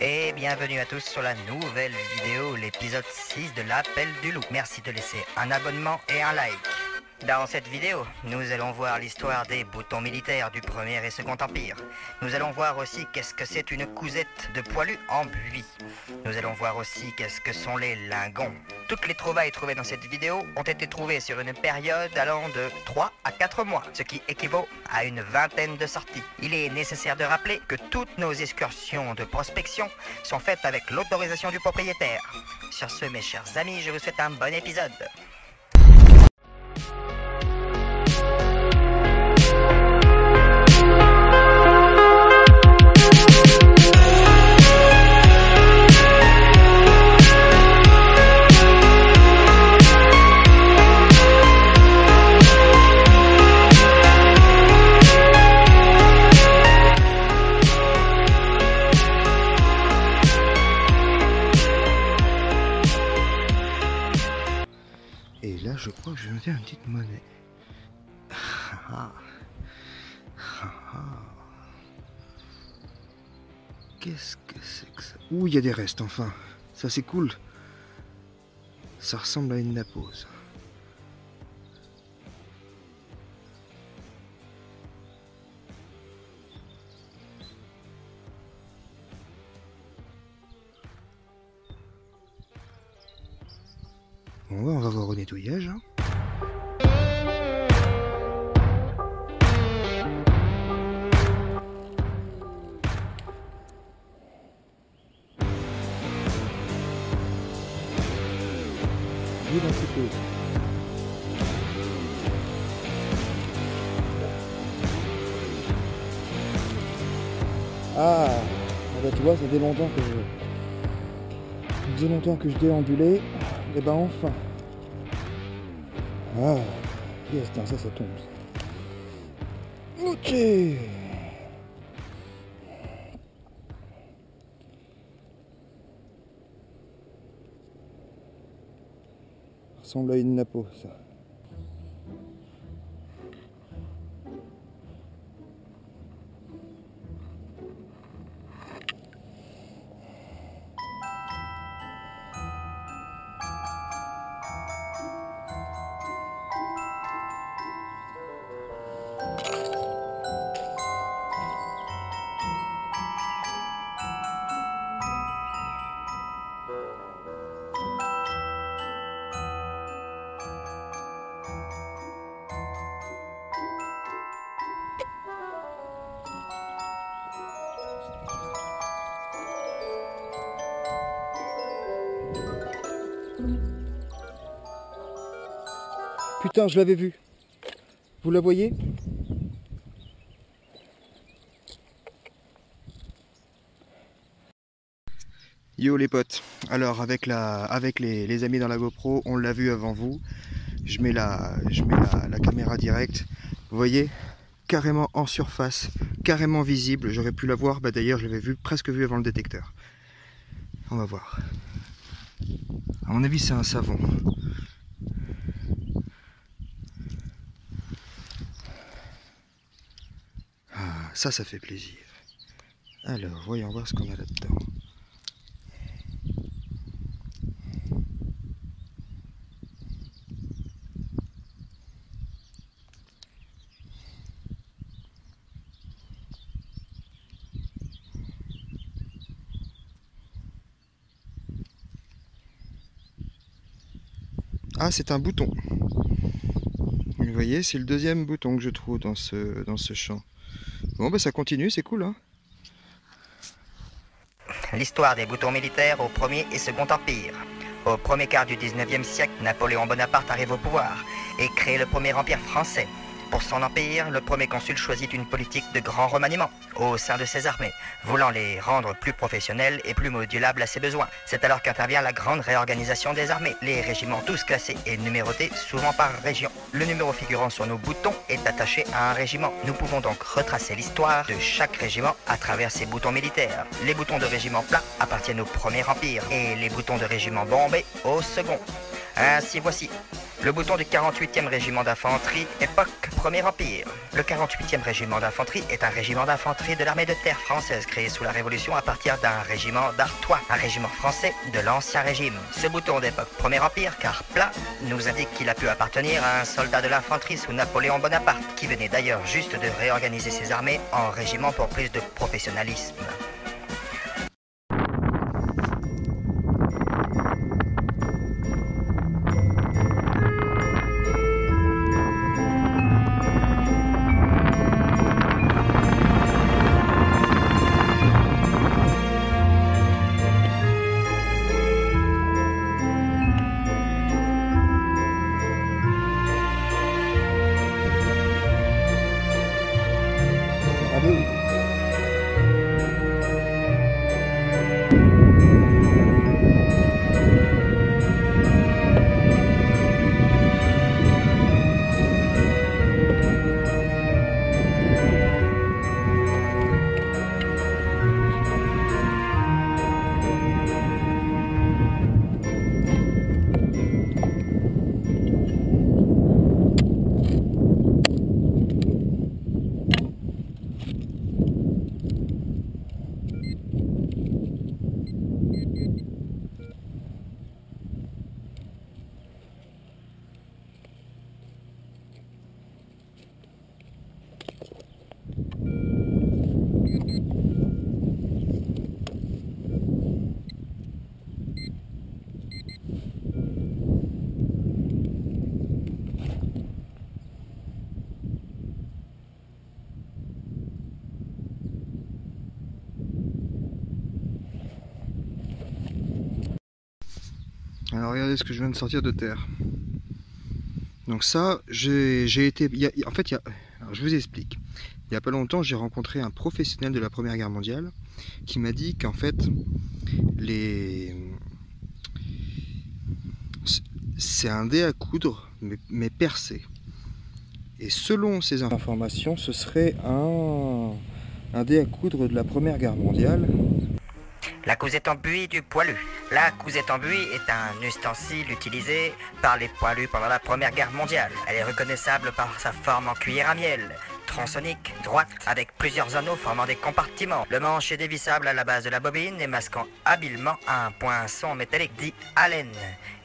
Et bienvenue à tous sur la nouvelle vidéo, l'épisode 6 de l'appel du loup. Merci de laisser un abonnement et un like. Dans cette vidéo, nous allons voir l'histoire des boutons militaires du Premier et Second Empire. Nous allons voir aussi qu'est-ce que c'est une cousette de poilu en buis. Nous allons voir aussi qu'est-ce que sont les lingons. Toutes les trouvailles trouvées dans cette vidéo ont été trouvées sur une période allant de 3 à 4 mois, ce qui équivaut à une vingtaine de sorties. Il est nécessaire de rappeler que toutes nos excursions de prospection sont faites avec l'autorisation du propriétaire. Sur ce, mes chers amis, je vous souhaite un bon épisode. Et là, je crois que je vais me faire une petite monnaie. Qu'est-ce que c'est que ça? Ouh, il y a des restes, enfin. Ça, c'est cool. Ça ressemble à une napose. Bon, on va voir au nettoyage. Hein. Un petit peu. Ah, bah tu vois, ça faisait longtemps que je déambulais. Et ben enfin. Ah, yes, tiens, ça tombe. Ok. Ressemble à une napo, ça. Putain, je l'avais vu. Vous la voyez? Yo les potes. Alors avec les amis dans la GoPro, on l'a vu avant vous. Je mets la caméra directe. Vous voyez? Carrément en surface, carrément visible. J'aurais pu la voir. Bah d'ailleurs, je l'avais presque vu avant le détecteur. On va voir. À mon avis, c'est un savon. Ça fait plaisir. Alors, voyons voir ce qu'on a là-dedans. Ah, c'est un bouton. Vous voyez, c'est le deuxième bouton que je trouve dans ce champ. Bon, bah ça continue, c'est cool, hein. L'histoire des boutons militaires au Premier et Second Empire. Au premier quart du 19e siècle, Napoléon Bonaparte arrive au pouvoir et crée le premier empire français. Pour son empire, le premier consul choisit une politique de grand remaniement au sein de ses armées, voulant les rendre plus professionnelles et plus modulables à ses besoins. C'est alors qu'intervient la grande réorganisation des armées, les régiments tous classés et numérotés, souvent par région. Le numéro figurant sur nos boutons est attaché à un régiment. Nous pouvons donc retracer l'histoire de chaque régiment à travers ses boutons militaires. Les boutons de régiment plat appartiennent au Premier Empire et les boutons de régiment bombé au Second. Ainsi voici Le bouton du 48e régiment d'infanterie, époque Premier Empire. Le 48e régiment d'infanterie est un régiment d'infanterie de l'armée de terre française créé sous la Révolution à partir d'un régiment d'Artois, un régiment français de l'Ancien Régime. Ce bouton d'époque Premier Empire, car plat, nous indique qu'il a pu appartenir à un soldat de l'infanterie sous Napoléon Bonaparte, qui venait d'ailleurs juste de réorganiser ses armées en régiment pour plus de professionnalisme. Alors regardez ce que je viens de sortir de terre. Donc ça, j'ai été... alors je vous explique. Il n'y a pas longtemps, j'ai rencontré un professionnel de la Première Guerre mondiale qui m'a dit qu'en fait, c'est un dé à coudre, mais percé. Et selon ces informations, ce serait un dé à coudre de la Première Guerre mondiale. La cousette en buis du poilu. La cousette en buis est un ustensile utilisé par les poilus pendant la Première Guerre mondiale. Elle est reconnaissable par sa forme en cuillère à miel, tronçonnique, droite, avec plusieurs anneaux formant des compartiments. Le manche est dévissable à la base de la bobine et masquant habilement un poinçon métallique dit Allen,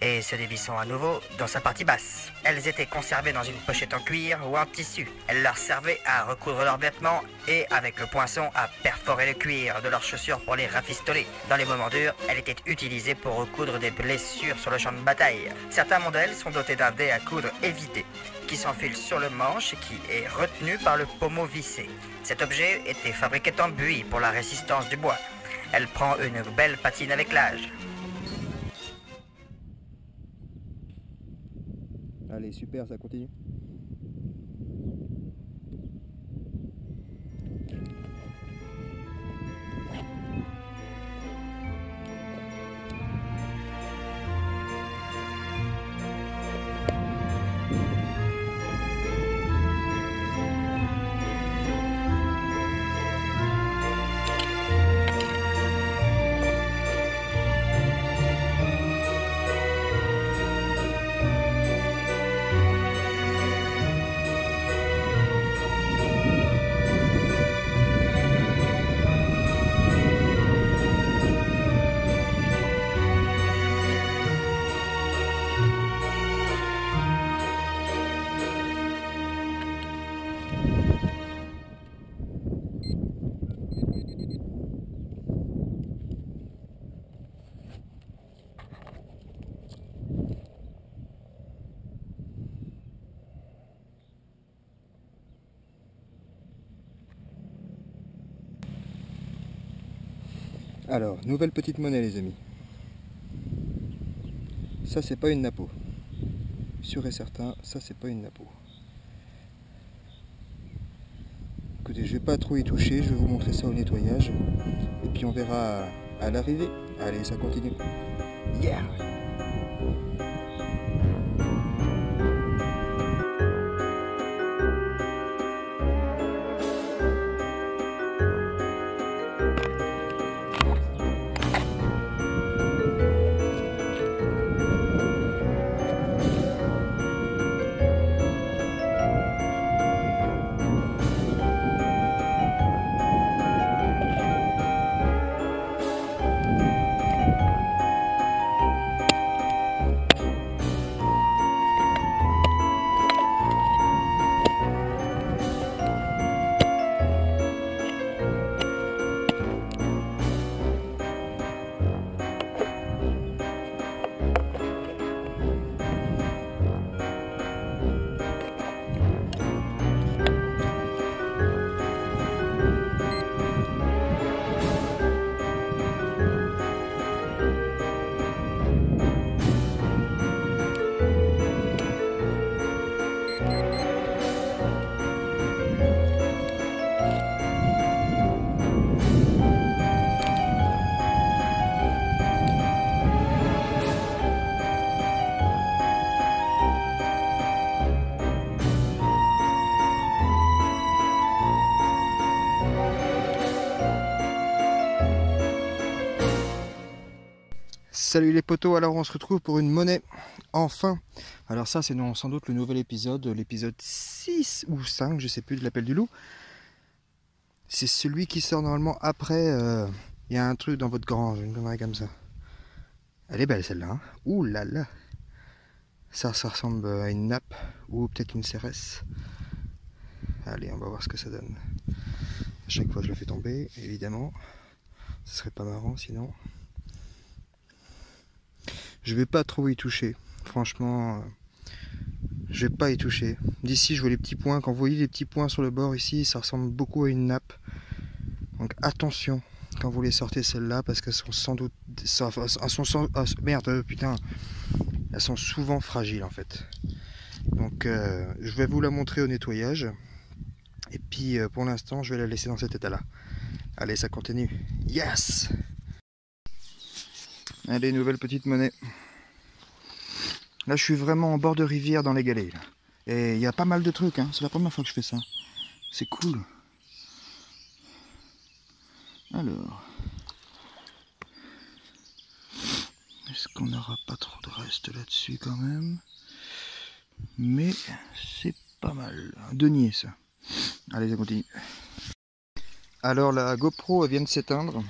et se dévissant à nouveau dans sa partie basse. Elles étaient conservées dans une pochette en cuir ou en tissu. Elles leur servaient à recoudre leurs vêtements et, avec le poinçon, à perforer le cuir de leurs chaussures pour les rafistoler. Dans les moments durs, elle était utilisée pour recoudre des blessures sur le champ de bataille. Certains modèles sont dotés d'un dé à coudre évité, qui s'enfile sur le manche et qui est retenu par le pommeau vissé. Cet objet était fabriqué en buis pour la résistance du bois. Elle prend une belle patine avec l'âge. Allez, super, ça continue. Alors, nouvelle petite monnaie les amis. Ça c'est pas une napo. Sûr et certain, ça c'est pas une napo. Écoutez, je vais pas trop y toucher, je vais vous montrer ça au nettoyage. Et puis on verra à l'arrivée. Allez, ça continue. Yeah! Salut les potos, alors on se retrouve pour une monnaie, enfin. Alors ça c'est sans doute le nouvel épisode, l'épisode 6 ou 5, je sais plus, de l'appel du loup. C'est celui qui sort normalement après, il y a un truc dans votre grange, une connerie comme ça. Elle est belle celle-là, hein. Ouh là là. Ça ressemble à une nappe, ou peut-être une CRS. Allez, on va voir ce que ça donne. À chaque fois je le fais tomber, évidemment. Ce serait pas marrant sinon. Je vais pas trop y toucher. Franchement, je vais pas y toucher. D'ici, je vois les petits points. Quand vous voyez les petits points sur le bord ici, ça ressemble beaucoup à une nappe. Donc attention quand vous les sortez celles-là, parce qu'elles sont sans doute... Elles sont souvent fragiles en fait. Donc je vais vous la montrer au nettoyage. Et puis pour l'instant, je vais la laisser dans cet état-là. Allez, ça continue. Yes! Allez, nouvelle petite monnaie. Là, je suis vraiment en bord de rivière dans les galets. Là. Et il y a pas mal de trucs. Hein. C'est la première fois que je fais ça. C'est cool. Alors. Est-ce qu'on n'aura pas trop de reste là-dessus quand même? Mais c'est pas mal. Un denier, ça. Allez, ça continue. Alors, la GoPro, elle vient de s'éteindre.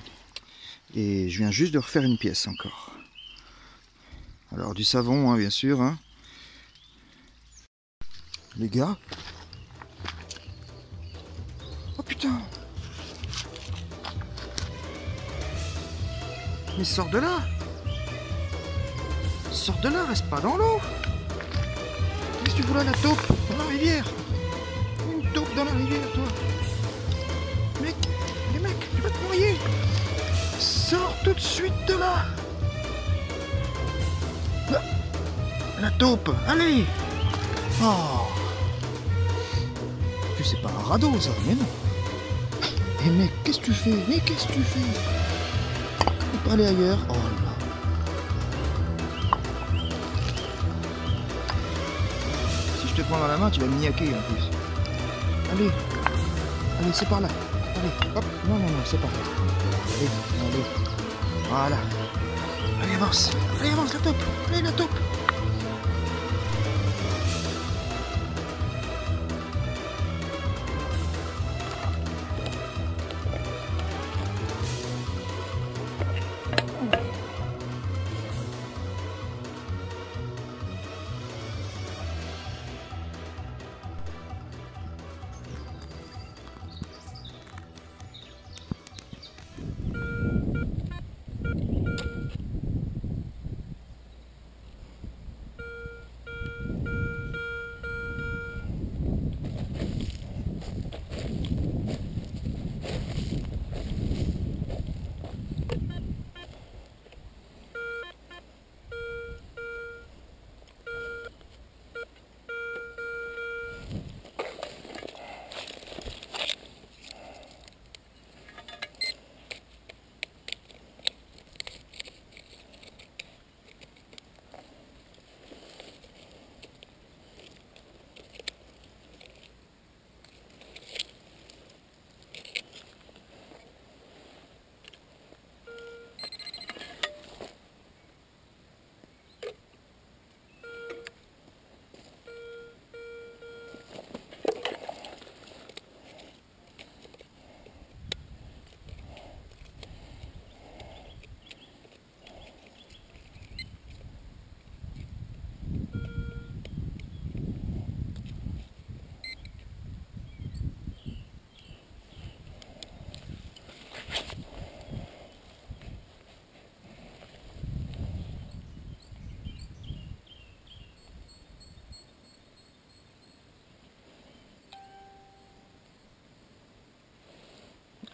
Et je viens juste de refaire une pièce encore. Alors, du savon, hein, bien sûr. Hein. Les gars. Oh putain! Mais sors de là! Sors de là, reste pas dans l'eau! Qu'est-ce que tu fous là, la taupe? Dans la rivière! Une taupe dans la rivière, toi! Mec! Les mecs, tu vas te noyer! Sors tout de suite de là! La taupe! Allez! Oh! Puis c'est pas un radeau, ça, mais non! Eh mec, qu'est-ce que tu fais? Mais qu'est-ce que tu fais? Tu peux aller ailleurs? Oh là! Si je te prends dans la main, tu vas me niaquer en plus. Allez! Allez, c'est par là! Allez, hop! Non, non, non, c'est par là! Allez, allez! Voilà! Allez, avance! Allez, avance, la taupe! Allez, la taupe!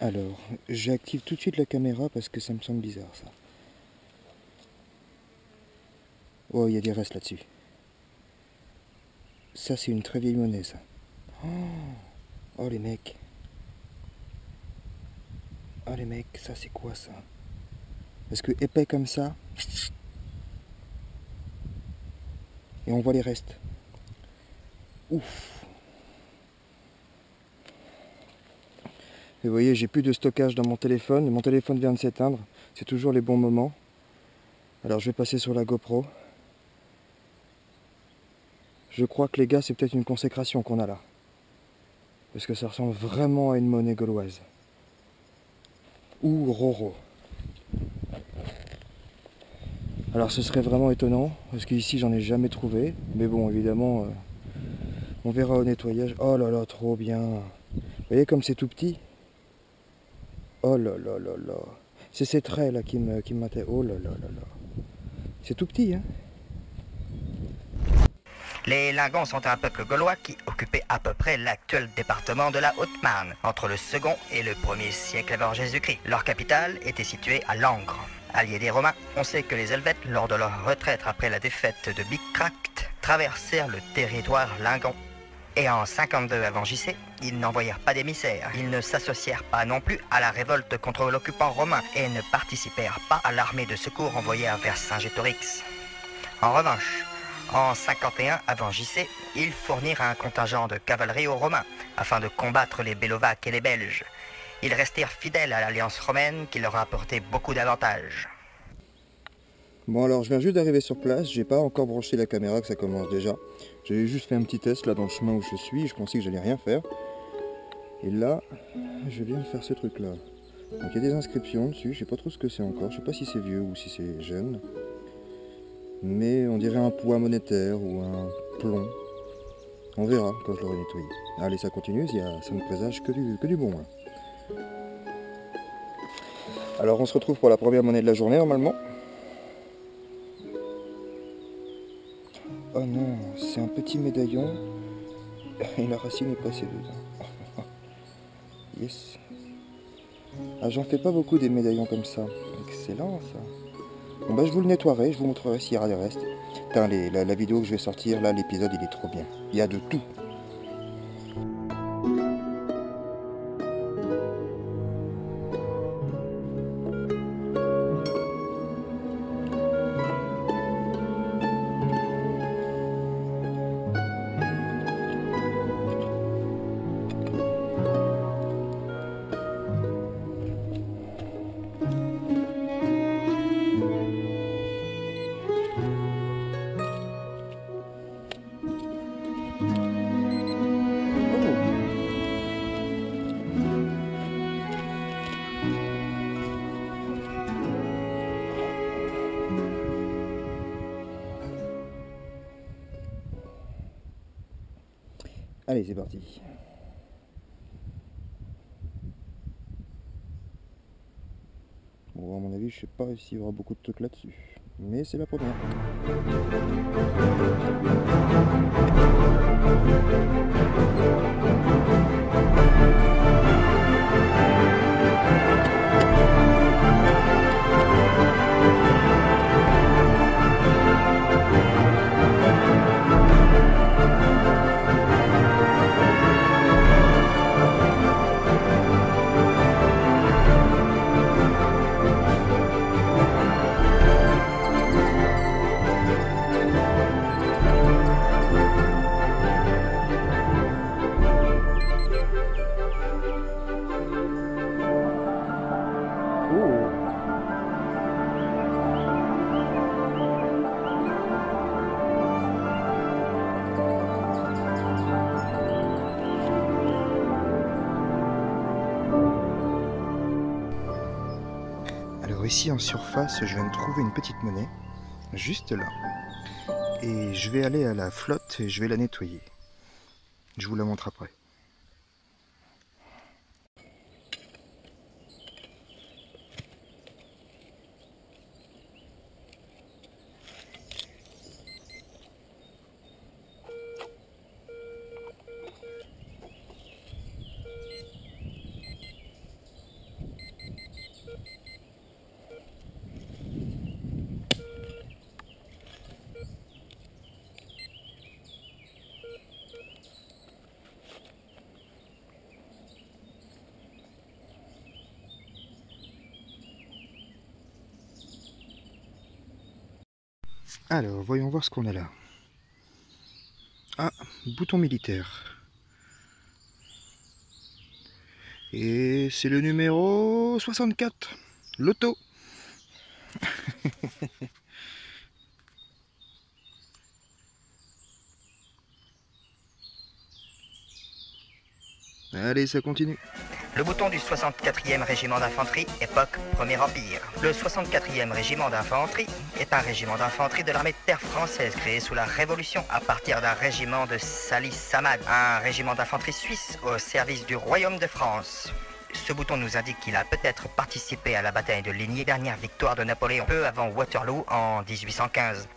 Alors, j'active tout de suite la caméra parce que ça me semble bizarre ça. Oh, il y a des restes là-dessus. Ça, c'est une très vieille monnaie, ça. Oh, les mecs. Oh, les mecs, ça, c'est quoi, ça? Parce que épais comme ça... Et on voit les restes. Ouf. Et vous voyez, j'ai plus de stockage dans mon téléphone. Mon téléphone vient de s'éteindre. C'est toujours les bons moments. Alors je vais passer sur la GoPro. Je crois que les gars, c'est peut-être une consécration qu'on a là. Parce que ça ressemble vraiment à une monnaie gauloise. Ou Roro. Alors ce serait vraiment étonnant, parce qu'ici j'en ai jamais trouvé. Mais bon, évidemment, on verra au nettoyage. Oh là là, trop bien. Vous voyez comme c'est tout petit? Oh là là là là. C'est ces traits là qui m'intéressent. Oh là là là là. C'est tout petit, hein? Les Lingons sont un peuple gaulois qui occupait à peu près l'actuel département de la Haute-Marne, entre le 2er et le 1er siècle avant Jésus-Christ. Leur capitale était située à Langres. Alliés des Romains, on sait que les Helvètes, lors de leur retraite après la défaite de Bicracte, traversèrent le territoire Lingon. Et en 52 avant JC, ils n'envoyèrent pas d'émissaires. Ils ne s'associèrent pas non plus à la révolte contre l'occupant romain et ne participèrent pas à l'armée de secours envoyée vers Saint-Gétorix. En revanche, en 51 avant JC, ils fournirent un contingent de cavalerie aux Romains afin de combattre les Bellovaques et les Belges. Ils restèrent fidèles à l'alliance romaine qui leur a apporté beaucoup d'avantages. Bon alors je viens juste d'arriver sur place, j'ai pas encore branché la caméra, que ça commence déjà. J'ai juste fait un petit test là dans le chemin où je suis, je pensais que j'allais rien faire. Et là, je viens de faire ce truc là. Donc il y a des inscriptions dessus, je sais pas trop ce que c'est encore, je sais pas si c'est vieux ou si c'est jeune. Mais on dirait un poids monétaire ou un plomb. On verra quand je l'aurai nettoyé. Allez, ça continue, ça ne présage que du bon. Hein. Alors on se retrouve pour la première monnaie de la journée normalement. Oh non, c'est un petit médaillon et la racine est passée dedans. Yes. Ah, j'en fais pas beaucoup des médaillons comme ça. Excellent ça. Bon bah je vous le nettoierai, je vous montrerai s'il y aura des restes. Putain, la vidéo que je vais sortir là, l'épisode il est trop bien. Il y a de tout. Allez, c'est parti. Bon, à mon avis, je sais pas s'il y aura beaucoup de trucs là-dessus. Mais c'est la première. Alors ici en surface, je viens de trouver une petite monnaie, juste là. Et je vais aller à la flotte et je vais la nettoyer. Je vous la montre après. Alors, voyons voir ce qu'on a là. Ah, bouton militaire. Et c'est le numéro 64. Loto. Allez, ça continue. Le bouton du 64e régiment d'infanterie, époque Premier Empire. Le 64e régiment d'infanterie est un régiment d'infanterie de l'armée de terre française créé sous la Révolution à partir d'un régiment de Salih Samad, un régiment d'infanterie suisse au service du Royaume de France. Ce bouton nous indique qu'il a peut-être participé à la bataille de Ligny, dernière victoire de Napoléon, peu avant Waterloo en 1815.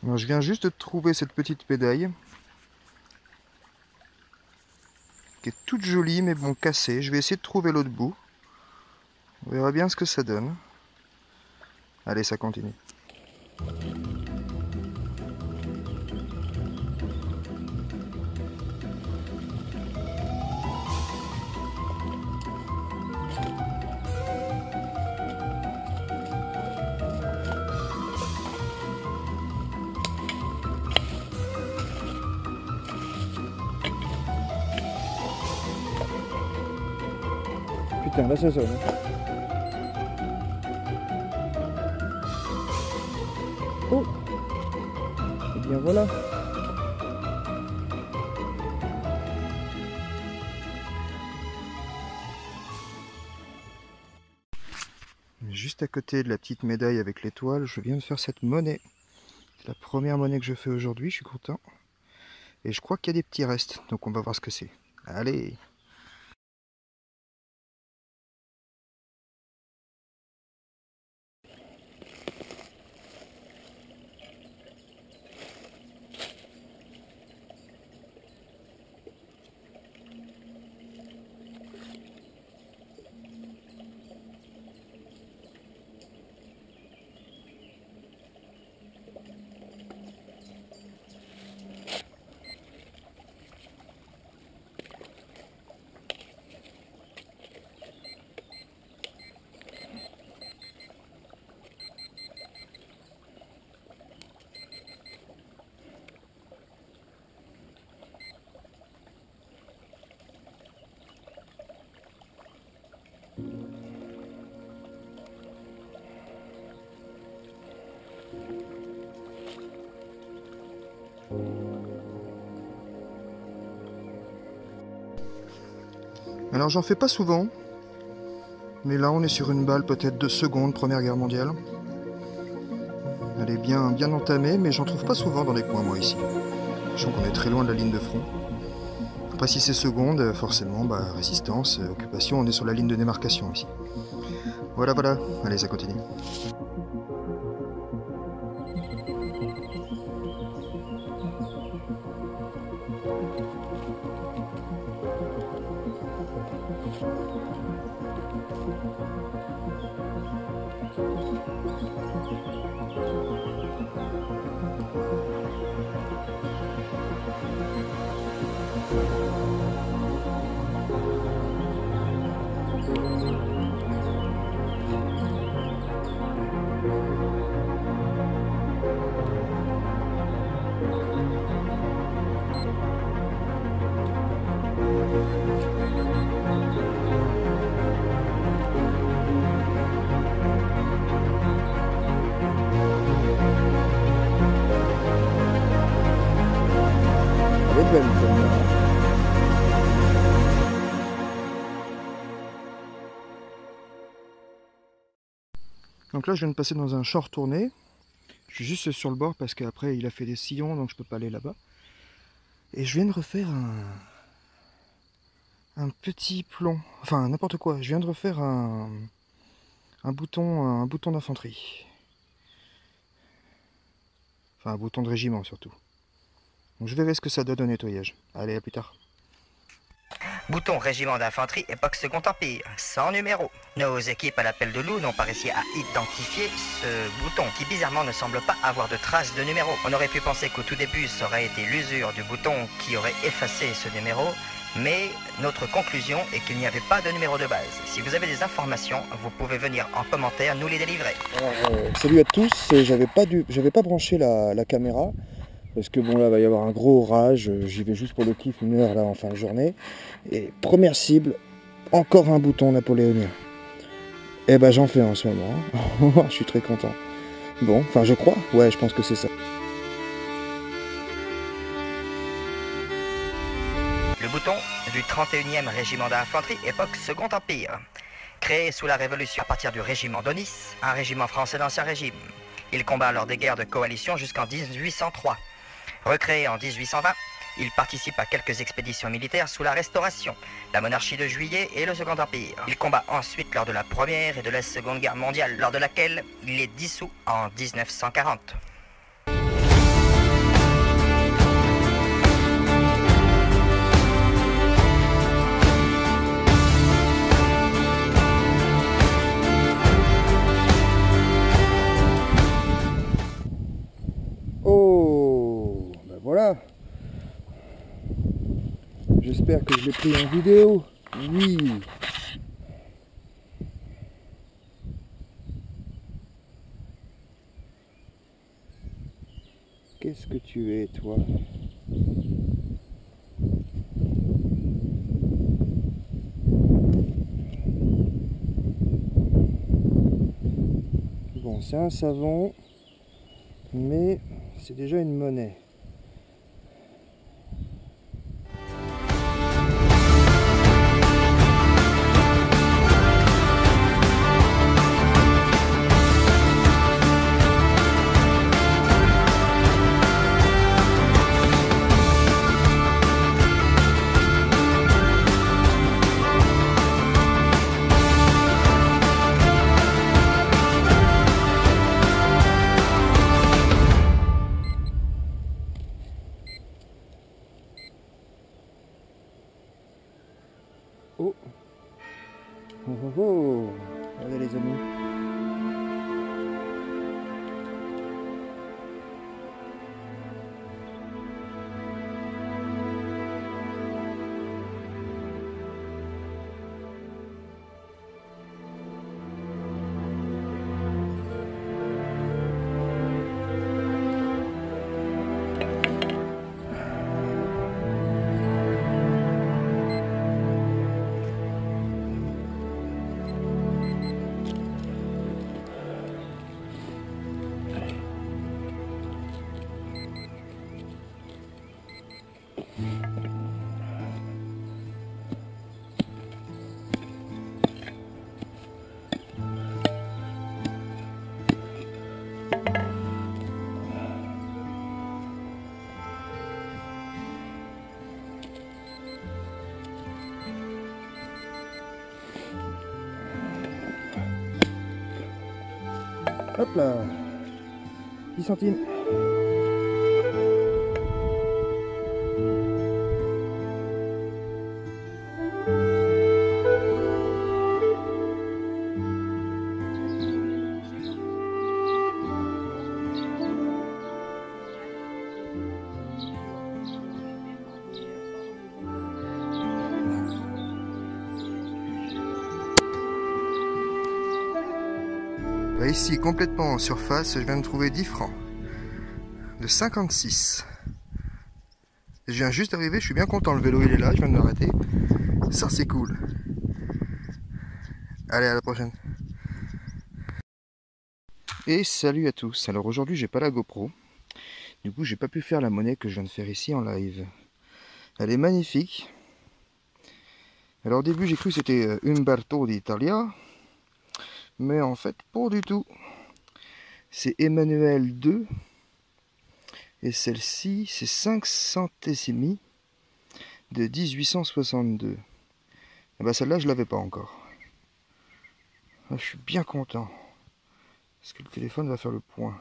Alors, je viens juste de trouver cette petite médaille qui est toute jolie mais bon cassée. Je vais essayer de trouver l'autre bout. On verra bien ce que ça donne. Allez, ça continue. Putain, là ça sonne. Oh! Et bien voilà. Juste à côté de la petite médaille avec l'étoile, je viens de faire cette monnaie. C'est la première monnaie que je fais aujourd'hui, je suis content. Et je crois qu'il y a des petits restes, donc on va voir ce que c'est. Allez! Alors j'en fais pas souvent, mais là on est sur une balle peut-être de seconde, Première Guerre mondiale. Elle est bien entamée, mais j'en trouve pas souvent dans les coins moi ici. Je trouve qu'on est très loin de la ligne de front. Après si c'est seconde, forcément, résistance, occupation, on est sur la ligne de démarcation ici. Voilà, allez ça continue. Donc là je viens de passer dans un champ retourné. Je suis juste sur le bord parce qu'après il a fait des sillons donc je peux pas aller là-bas. Et je viens de refaire un petit plomb, enfin n'importe quoi, je viens de refaire un bouton d'infanterie. Enfin un bouton de régiment surtout. Donc je verrai ce que ça donne au nettoyage. Allez, à plus tard. Bouton régiment d'infanterie époque Second Empire, sans numéro. Nos équipes à l'appel de loup n'ont pas réussi à identifier ce bouton qui bizarrement ne semble pas avoir de traces de numéro. On aurait pu penser qu'au tout début ça aurait été l'usure du bouton qui aurait effacé ce numéro, mais notre conclusion est qu'il n'y avait pas de numéro de base. Si vous avez des informations, vous pouvez venir en commentaire nous les délivrer. Salut à tous, j'avais pas branché la caméra. Parce que bon là va y avoir un gros orage, j'y vais juste pour le kiff 1 heure là en fin de journée. Et première cible, encore un bouton napoléonien. Et ben j'en fais en ce moment, je suis très content. Bon, enfin je crois, ouais je pense que c'est ça. Le bouton du 31e régiment d'infanterie époque Second Empire. Créé sous la Révolution à partir du régiment d'Onis, un régiment français d'Ancien Régime. Il combat lors des guerres de coalition jusqu'en 1803. Recréé en 1820, il participe à quelques expéditions militaires sous la Restauration, la monarchie de Juillet et le Second Empire. Il combat ensuite lors de la Première et de la Seconde Guerre mondiale, lors de laquelle il est dissous en 1940. Oh, ben voilà. J'espère que je l'ai pris en vidéo. Oui. Qu'est-ce que tu es, toi? Bon, c'est un savon, mais c'est déjà une monnaie. Oh, oh, oh, oh. Regardez les amis. Hop là, 10 centimes. Ici, complètement en surface, je viens de trouver 10 francs. De 56. Je viens juste d'arriver, je suis bien content, le vélo il est là, je viens de m'arrêter. Ça c'est cool. Allez, à la prochaine. Et salut à tous. Alors aujourd'hui j'ai pas la GoPro. Du coup j'ai pas pu faire la monnaie que je viens de faire ici en live. Elle est magnifique. Alors au début j'ai cru que c'était Umberto d'Italia. Mais en fait pas du tout. C'est Emmanuel II. Et celle-ci c'est 5 centesimi de 1862. Et ben celle-là je l'avais pas encore. Ah, je suis bien content. Parce que le téléphone va faire le point.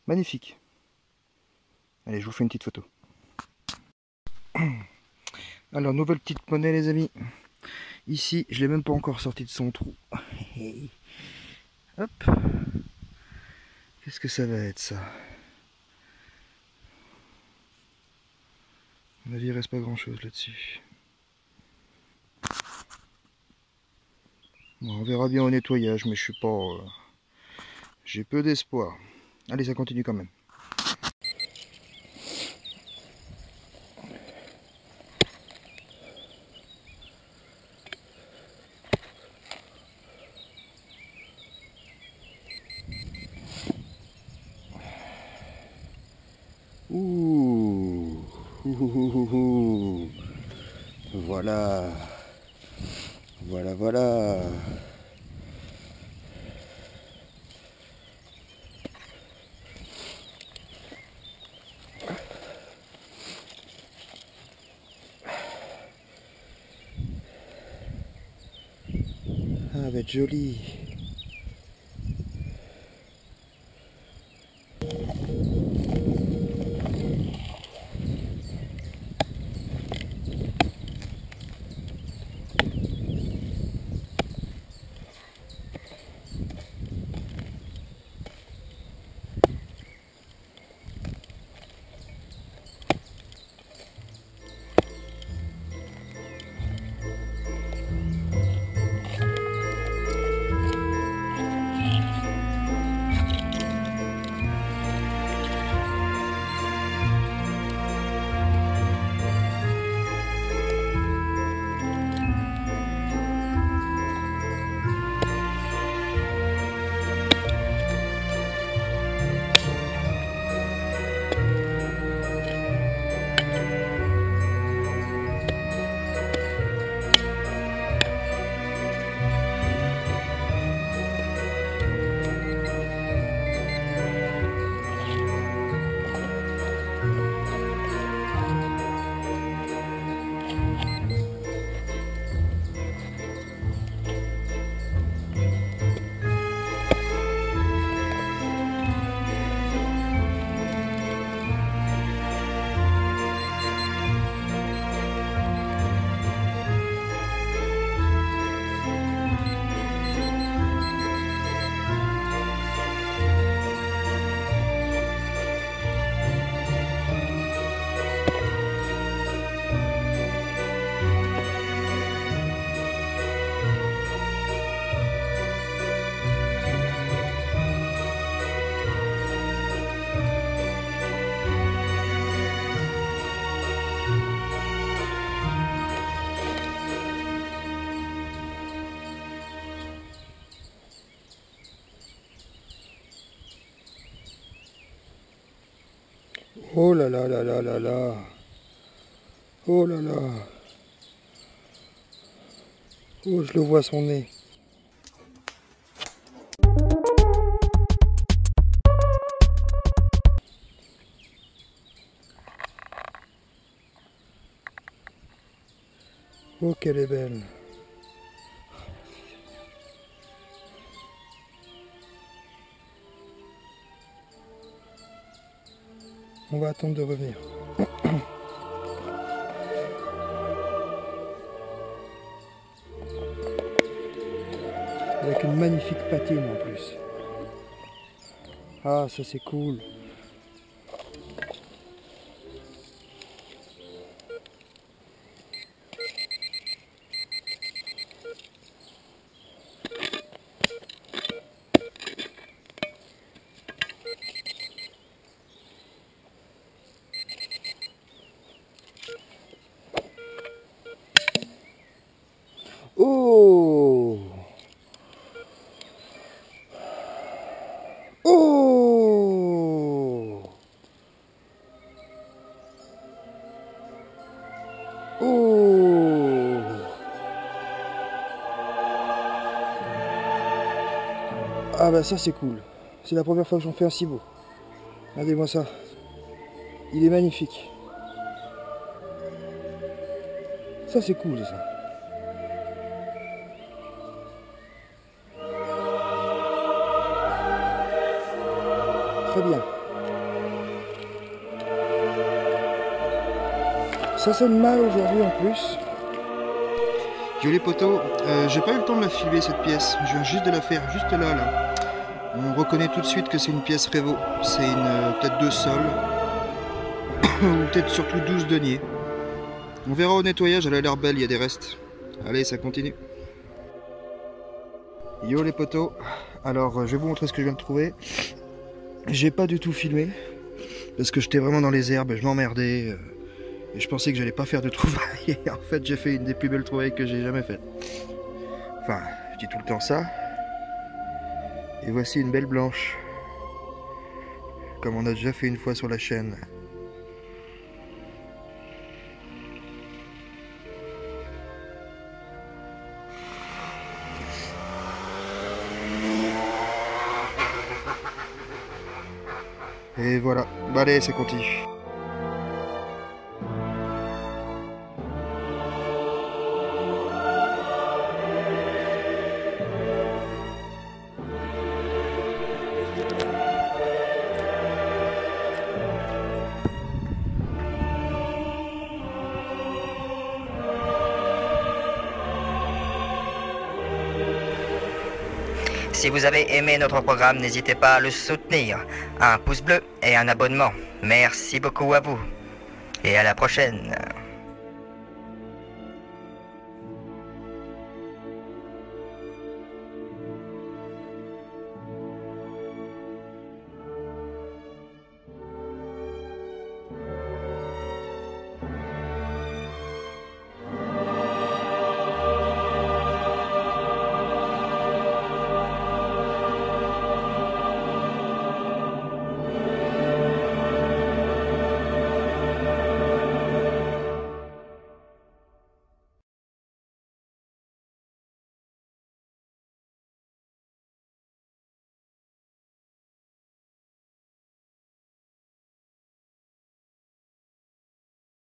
Magnifique. Allez, je vous fais une petite photo. Alors, nouvelle petite monnaie, les amis. Ici, je l'ai même pas encore sorti de son trou. Hop. Qu'est-ce que ça va être, ça? À mon avis, il reste pas grand-chose là-dessus. Bon, on verra bien au nettoyage, mais je suis pas... j'ai peu d'espoir. Allez, ça continue quand même. Ouh. Ouh. Voilà. Voilà, voilà. Ah, va être joli. Oh là là là là là là. Oh là là. Oh, je le vois son nez. Oh, qu'elle est belle. On va attendre de revenir. Avec une magnifique patine en plus. Ah, ça c'est cool. Oh! Oh! Oh! Ah bah ça c'est cool. C'est la première fois que j'en fais un si beau. Regardez-moi ça. Il est magnifique. Ça c'est cool ça. Très bien. Ça sonne mal aujourd'hui en plus. Yo les potos, j'ai pas eu le temps de la filmer cette pièce, je viens juste de la faire, juste là. On reconnaît tout de suite que c'est une pièce Révo, c'est une peut-être 2 sols, ou peut-être surtout 12 deniers. On verra au nettoyage, elle a l'air belle, il y a des restes. Allez, ça continue. Yo les potos, alors je vais vous montrer ce que je viens de trouver. J'ai pas du tout filmé, parce que j'étais vraiment dans les herbes, je m'emmerdais. Et je pensais que j'allais pas faire de trouvailles. Et en fait, j'ai fait une des plus belles trouvailles que j'ai jamais faites. Enfin, je dis tout le temps ça. Et voici une belle blanche. Comme on a déjà fait une fois sur la chaîne. Et voilà. Bah allez, c'est continu. Si vous avez aimé notre programme, n'hésitez pas à le soutenir. Un pouce bleu et un abonnement. Merci beaucoup à vous. Et à la prochaine.